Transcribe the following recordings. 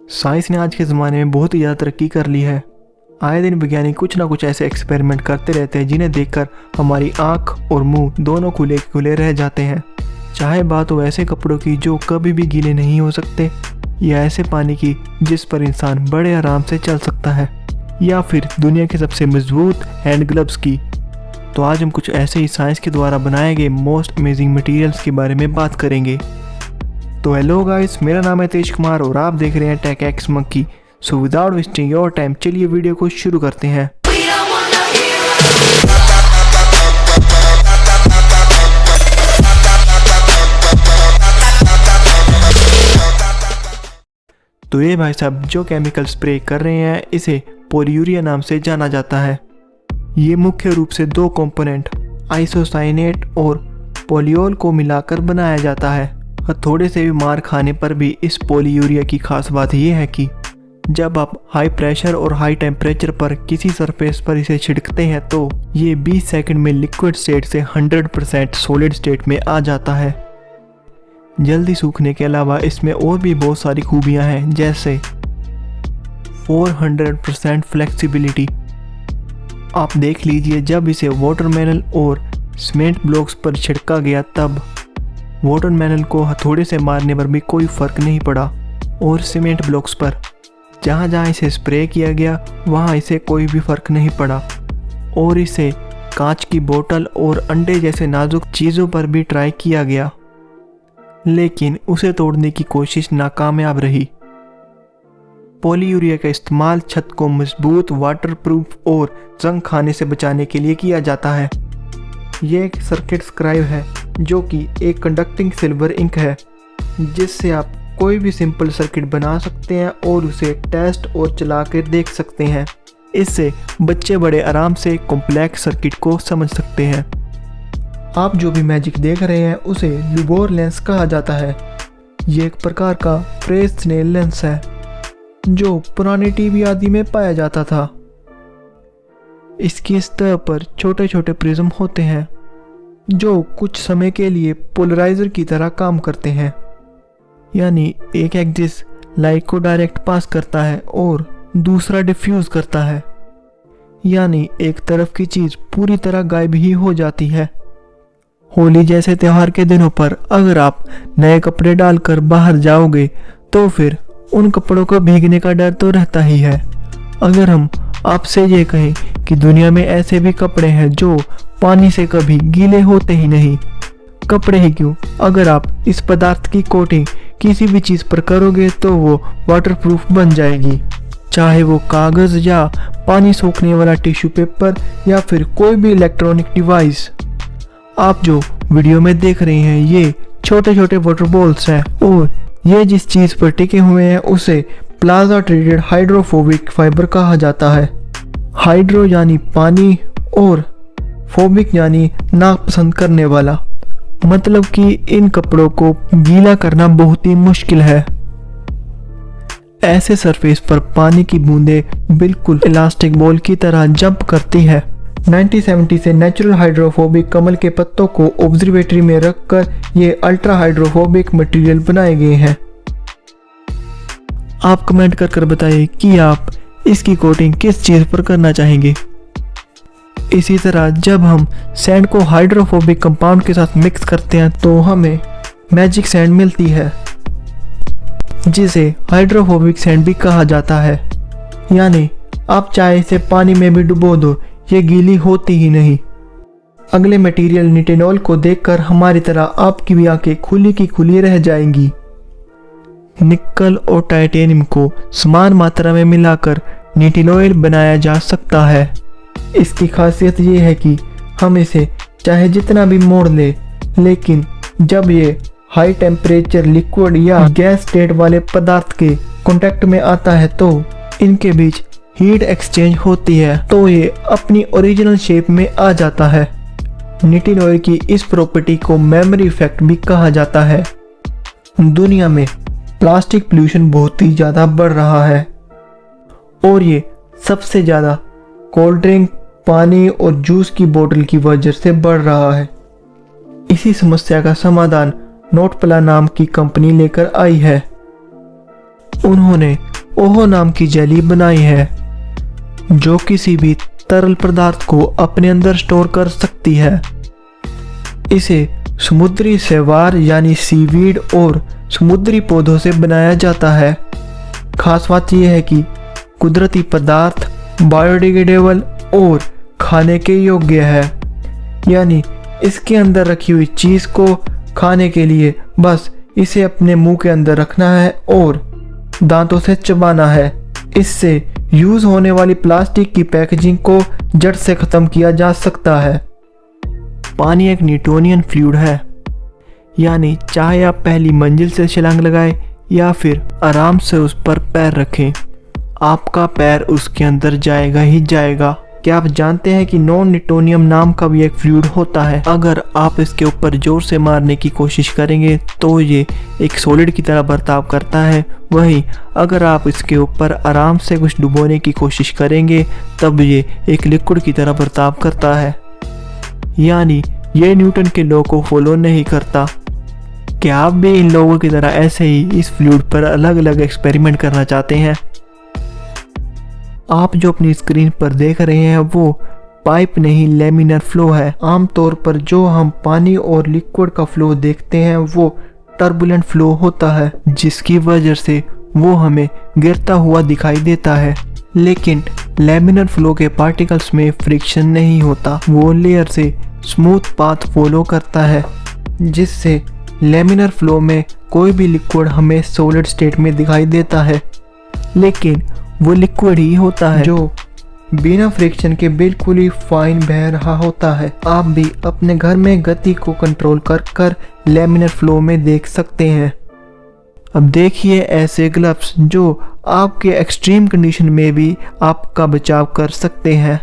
Science ने आज के ज़माने में बहुत ही ज़्यादा तरक्की कर ली है। आए दिन वैज्ञानिक कुछ ना कुछ ऐसे एक्सपेरिमेंट करते रहते हैं जिन्हें देखकर हमारी आँख और मुंह दोनों खुले खुले रह जाते हैं। चाहे बात हो ऐसे कपड़ों की जो कभी भी गीले नहीं हो सकते, या ऐसे पानी की जिस पर इंसान बड़े आराम से चल सकता है, या फिर दुनिया के सबसे मजबूत हैंड ग्लव्स की। तो आज हम कुछ ऐसे ही साइंस के द्वारा बनाए गए मोस्ट अमेजिंग मटेरियल्स के बारे में बात करेंगे। तो हेलो गाइस, मेरा नाम है तेज कुमार और आप देख रहे हैं Tech X Monkey. So without wasting your time चलिए वीडियो को शुरू करते हैं। तो ये भाई साहब जो केमिकल स्प्रे कर रहे हैं इसे पॉलीयूरिया नाम से जाना जाता है। ये मुख्य रूप से दो कंपोनेंट आइसोसाइनेट और पॉलीओल को मिलाकर बनाया जाता है। और थोड़े से भी मार खाने पर भी इस पॉलीयूरिया की खास बात यह है कि जब आप हाई प्रेशर और हाई टेम्परेचर पर किसी सरफेस पर इसे छिड़कते हैं तो ये 20 सेकंड में लिक्विड स्टेट से 100% सॉलिड स्टेट में आ जाता है। जल्दी सूखने के अलावा इसमें और भी बहुत सारी खूबियां हैं, जैसे 400% फ्लेक्सिबिलिटी। आप देख लीजिए, जब इसे वाटरमेलन और सीमेंट ब्लॉक्स पर छिड़का गया तब वाटरमेलन को हथौड़े से मारने पर भी कोई फर्क नहीं पड़ा, और सीमेंट ब्लॉक्स पर जहाँ जहाँ इसे स्प्रे किया गया वहाँ इसे कोई भी फर्क नहीं पड़ा। और इसे कांच की बोतल और अंडे जैसे नाजुक चीज़ों पर भी ट्राई किया गया, लेकिन उसे तोड़ने की कोशिश नाकामयाब रही। पॉलीयूरिया का इस्तेमाल छत को मजबूत, वाटरप्रूफ और जंग खाने से बचाने के लिए किया जाता है। यह एक सर्किट स्क्राइब है जो कि एक कंडक्टिंग सिल्वर इंक है, जिससे आप कोई भी सिंपल सर्किट बना सकते हैं और उसे टेस्ट और चला कर देख सकते हैं। इससे बच्चे बड़े आराम से कॉम्प्लेक्स सर्किट को समझ सकते हैं। आप जो भी मैजिक देख रहे हैं उसे लुबोर लेंस कहा जाता है। ये एक प्रकार का फ्रेश स्नेल लेंस है जो पुरानी टीवी आदि में पाया जाता था। इसकी सतह पर छोटे छोटे प्रिज्म होते हैं जो कुछ समय के लिए पोलराइजर की तरह काम करते हैं, यानी एक एक्सिस लाइट को डायरेक्ट पास करता है और दूसरा डिफ्यूज करता है, यानी एक तरफ की चीज़ पूरी तरह गायब ही हो जाती है। होली जैसे त्यौहार के दिनों पर अगर आप नए कपड़े डालकर बाहर जाओगे तो फिर उन कपड़ों को भीगने का डर तो रहता ही है। अगर हम आपसे ये कहें कि दुनिया में ऐसे भी कपड़े हैं जो पानी से कभी गीले होते ही नहीं, कपड़े ही क्यों, अगर आप इस पदार्थ की कोटिंग किसी भी चीज़ पर करोगे तो वो वाटरप्रूफ बन जाएगी, चाहे वो कागज़ या पानी सोखने वाला टिश्यू पेपर या फिर कोई भी इलेक्ट्रॉनिक डिवाइस। आप जो वीडियो में देख रहे हैं ये छोटे छोटे वाटर बॉल्स हैं, और ये जिस चीज़ पर टिके हुए हैं उसे प्लाजा ट्रीटेड हाइड्रोफोबिक फाइबर कहा जाता है। हाइड्रो यानी पानी और फोबिक यानी नापसंद करने वाला, मतलब कि इन कपड़ों को गीला करना बहुत ही मुश्किल है। ऐसे सरफेस पर पानी की बूंदें बिल्कुल इलास्टिक बॉल की तरह जंप करती है। 1970 से नेचुरल हाइड्रोफोबिक कमल के पत्तों को ऑब्जर्वेटरी में रखकर ये अल्ट्रा हाइड्रोफोबिक मटेरियल बनाए गए हैं। आप कमेंट कर बताइए कि आप इसकी कोटिंग किस चीज़ पर करना चाहेंगे। इसी तरह जब हम सैंड को हाइड्रोफोबिक कंपाउंड के साथ मिक्स करते हैं तो हमें मैजिक सैंड मिलती है, जिसे हाइड्रोफोबिक सैंड भी कहा जाता है। यानी आप चाहे इसे पानी में भी डुबो दो, ये गीली होती ही नहीं। अगले मटेरियल निटिनॉल को देखकर हमारी तरह आपकी भी आंखें खुली की खुली रह जाएंगी। निकल और टाइटेनियम को समान मात्रा में मिलाकर निटिनॉल बनाया जा सकता है। इसकी खासियत ये है कि हम इसे चाहे जितना भी मोड़ ले, लेकिन जब ये हाई टेम्परेचर लिक्विड या गैस स्टेट वाले पदार्थ के कांटेक्ट में आता है तो इनके बीच हीट एक्सचेंज होती है तो ये अपनी ओरिजिनल शेप में आ जाता है। निटिनॉल की इस प्रॉपर्टी को मेमोरी इफेक्ट भी कहा जाता है। दुनिया में प्लास्टिक पोल्यूशन बहुत ही ज़्यादा बढ़ रहा है और ये सबसे ज़्यादा कोल्ड ड्रिंक, पानी और जूस की बोतल की वजह से बढ़ रहा है। इसी समस्या का समाधान नोटप्ला नाम की कंपनी लेकर आई है उन्होंने ओहो नाम की जेली बनाई है जो किसी भी तरल पदार्थ को अपने अंदर स्टोर कर सकती है। इसे समुद्री शैवाल यानी सीवीड और समुद्री पौधों से बनाया जाता है। खास बात यह है कि कुदरती पदार्थ बायोडिग्रेडेबल और खाने के योग्य है, यानी इसके अंदर रखी हुई चीज़ को खाने के लिए बस इसे अपने मुंह के अंदर रखना है और दांतों से चबाना है। इससे यूज होने वाली प्लास्टिक की पैकेजिंग को जड़ से खत्म किया जा सकता है। पानी एक न्यूटोनियन फ्लूइड है, यानी चाहे आप पहली मंजिल से छलांग लगाएं या फिर आराम से उस पर पैर रखें, आपका पैर उसके अंदर जाएगा ही जाएगा। क्या आप जानते हैं कि नॉन न्यूटोनियम नाम का भी एक फ्लूइड होता है। अगर आप इसके ऊपर जोर से मारने की कोशिश करेंगे तो ये एक सॉलिड की तरह बर्ताव करता है, वहीं अगर आप इसके ऊपर आराम से कुछ डुबोने की कोशिश करेंगे तब ये एक लिक्विड की तरह बर्ताव करता है, यानी ये न्यूटन के लॉ को फॉलो नहीं करता। क्या आप भी इन लोगों की तरह ऐसे ही इस फ्लूइड पर अलग अलग एक्सपेरिमेंट करना चाहते हैं? आप जो अपनी स्क्रीन पर देख रहे हैं वो पाइप नहीं लैमिनर फ्लो है। आमतौर पर जो हम पानी और लिक्विड का फ्लो देखते हैं वो टर्बुलेंट फ्लो होता है, जिसकी वजह से वो हमें गिरता हुआ दिखाई देता है। लेकिन लैमिनर फ्लो के पार्टिकल्स में फ्रिक्शन नहीं होता, वो लेयर से स्मूथ पाथ फॉलो करता है, जिससे लैमिनर फ्लो में कोई भी लिक्विड हमें सॉलिड स्टेट में दिखाई देता है, लेकिन वो लिक्विड ही होता है जो बिना फ्रिक्शन के बिल्कुल ही फाइन बह रहा होता है। आप भी अपने घर में गति को कंट्रोल कर लैमिनर फ्लो में देख सकते हैं। अब देखिए ऐसे ग्लव्स जो आपके एक्सट्रीम कंडीशन में भी आपका बचाव कर सकते हैं।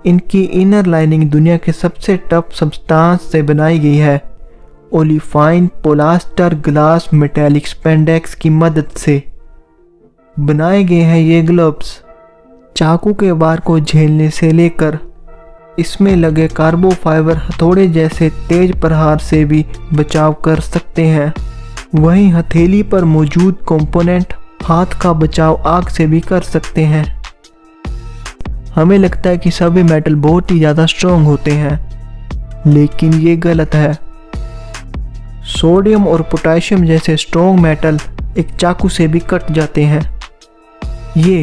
इनकी इनर लाइनिंग दुनिया के सबसे टफ सब्सटेंस से बनाई गई है, ओलिफाइन पोलास्टर ग्लास मेटेलिक स्पेंडेक्स की मदद से बनाए गए हैं। ये ग्लव्स चाकू के वार को झेलने से लेकर इसमें लगे कार्बो फाइबर हथौड़े जैसे तेज प्रहार से भी बचाव कर सकते हैं। वहीं हथेली पर मौजूद कंपोनेंट हाथ का बचाव आग से भी कर सकते हैं। हमें लगता है कि सभी मेटल बहुत ही ज़्यादा स्ट्रॉन्ग होते हैं, लेकिन ये गलत है। सोडियम और पोटेशियम जैसे स्ट्रॉन्ग मेटल एक चाकू से भी कट जाते हैं। ये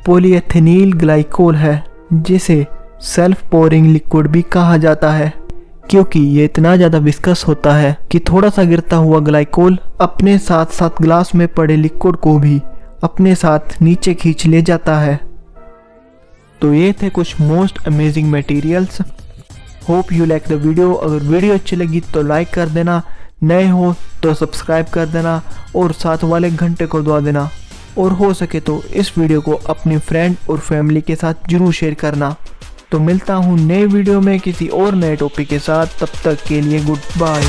पॉलीएथेनिल ग्लाइकोल है, जिसे सेल्फ पोरिंग लिक्विड भी कहा जाता है, क्योंकि ये इतना ज़्यादा विस्कस होता है कि थोड़ा सा गिरता हुआ ग्लाइकोल अपने साथ साथ ग्लास में पड़े लिक्विड को भी अपने साथ नीचे खींच ले जाता है। तो ये थे कुछ most amazing materials. Hope you like the video. अगर वीडियो अच्छी लगी तो लाइक कर देना, नए हो तो सब्सक्राइब कर देना और साथ वाले घंटे को दबा देना, और हो सके तो इस वीडियो को अपनी फ्रेंड और फैमिली के साथ जरूर शेयर करना। तो मिलता हूँ नए वीडियो में किसी और नए टॉपिक के साथ, तब तक के लिए गुड बाय।